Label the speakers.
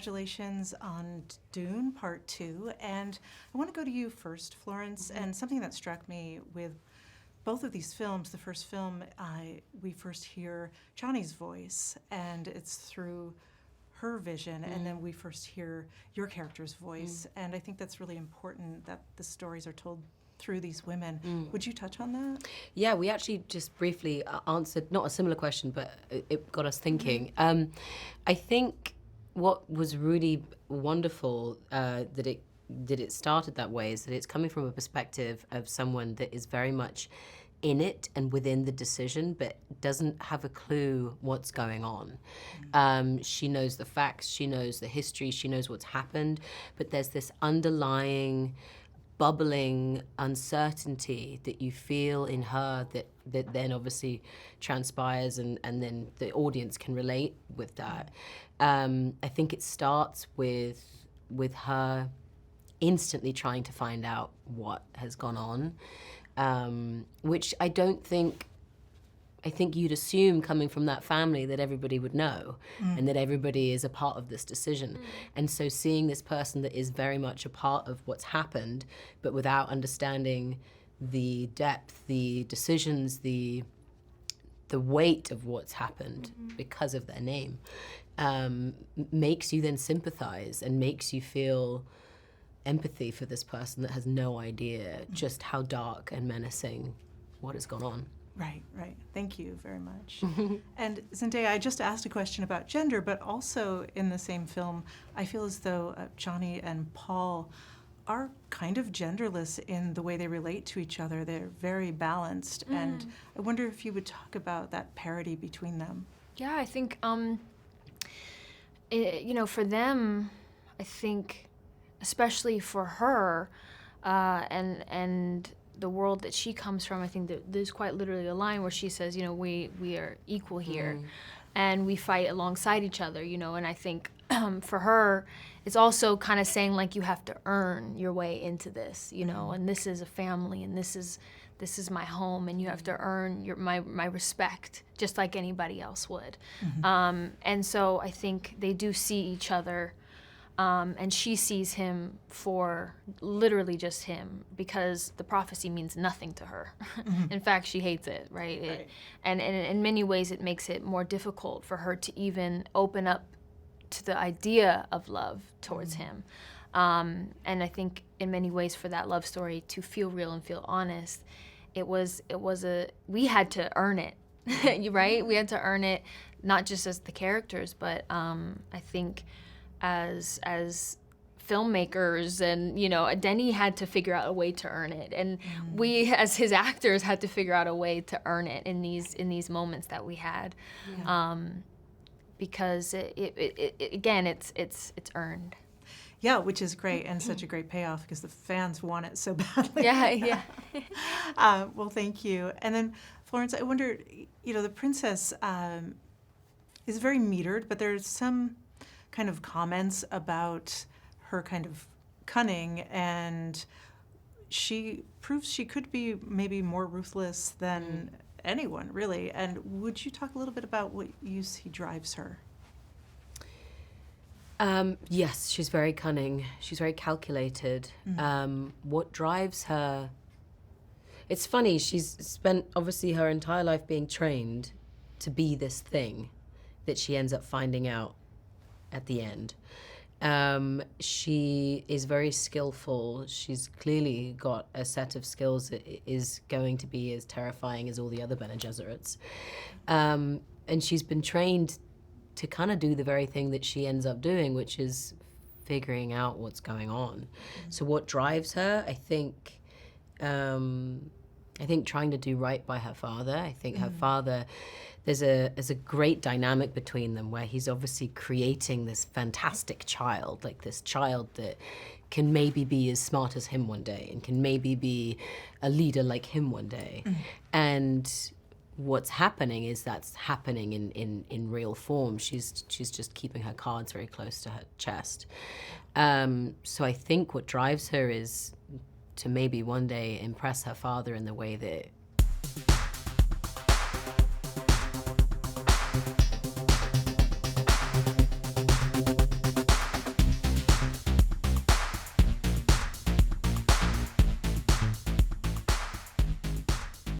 Speaker 1: congratulations on Dune Part 2. And I want to go to you first, Florence, and something that struck me with both of these films. The first film, we first hear Johnny's voice, and it's through her vision, and then we first hear your character's voice. And I think that's really important that the stories are told through these women. Would you touch on that?
Speaker 2: Yeah, we actually just briefly answered, not a similar question, but it got us thinking. I think what was really wonderful that it started that way is that it's coming from a perspective of someone that is very much in it and within the decision, but doesn't have a clue what's going on. She knows the facts, she knows the history, she knows what's happened, but there's this underlying bubbling uncertainty that you feel in her that then obviously transpires and then the audience can relate with that. I think it starts with her instantly trying to find out what has gone on, which I think you'd assume coming from that family that everybody would know and that everybody is a part of this decision. And so seeing this person that is very much a part of what's happened, but without understanding the depth, the decisions, the weight of what's happened because of their name, makes you then sympathize and makes you feel empathy for this person that has no idea just how dark and menacing what has gone on.
Speaker 1: Right. Thank you very much. And Zendaya, I just asked a question about gender, but also in the same film, I feel as though Johnny and Paul are kind of genderless in the way they relate to each other. They're very balanced, and I wonder if you would talk about that parity between them.
Speaker 3: Yeah, I think, for them, I think, especially for her, and the world that she comes from, I think that there's quite literally a line where she says, we are equal here, and we fight alongside each other, and I think for her, it's also kind of saying like you have to earn your way into this, and this is a family, and this is my home, and you have to earn my respect just like anybody else would. And so I think they do see each other. And she sees him for literally just him, because the prophecy means nothing to her. In fact, she hates it, right? And in many ways, it makes it more difficult for her to even open up to the idea of love towards him. And I think in many ways, for that love story to feel real and feel honest, we had to earn it, right? We had to earn it, not just as the characters, but I think as filmmakers, and Denny had to figure out a way to earn it, and we as his actors had to figure out a way to earn it in these moments that we had, because it's earned.
Speaker 1: Yeah, which is great, and such a great payoff because the fans want it so badly.
Speaker 3: Yeah.
Speaker 1: Well, thank you. And then Florence, I wonder, the princess is very metered, but there's some kind of comments about her kind of cunning, and she proves she could be maybe more ruthless than anyone, really. And would you talk a little bit about what you see drives her?
Speaker 2: Yes, she's very cunning. She's very calculated. What drives her... It's funny, she's spent obviously her entire life being trained to be this thing that she ends up finding out at the end. She is very skillful. She's clearly got a set of skills that is going to be as terrifying as all the other Bene Gesserits. And she's been trained to kind of do the very thing that she ends up doing, which is figuring out what's going on. So what drives her, I think trying to do right by her father. I think her father, there's a great dynamic between them where he's obviously creating this fantastic child, like this child that can maybe be as smart as him one day and can maybe be a leader like him one day. And what's happening is that's happening in real form. She's just keeping her cards very close to her chest. So I think what drives her is to maybe one day impress her father in the way that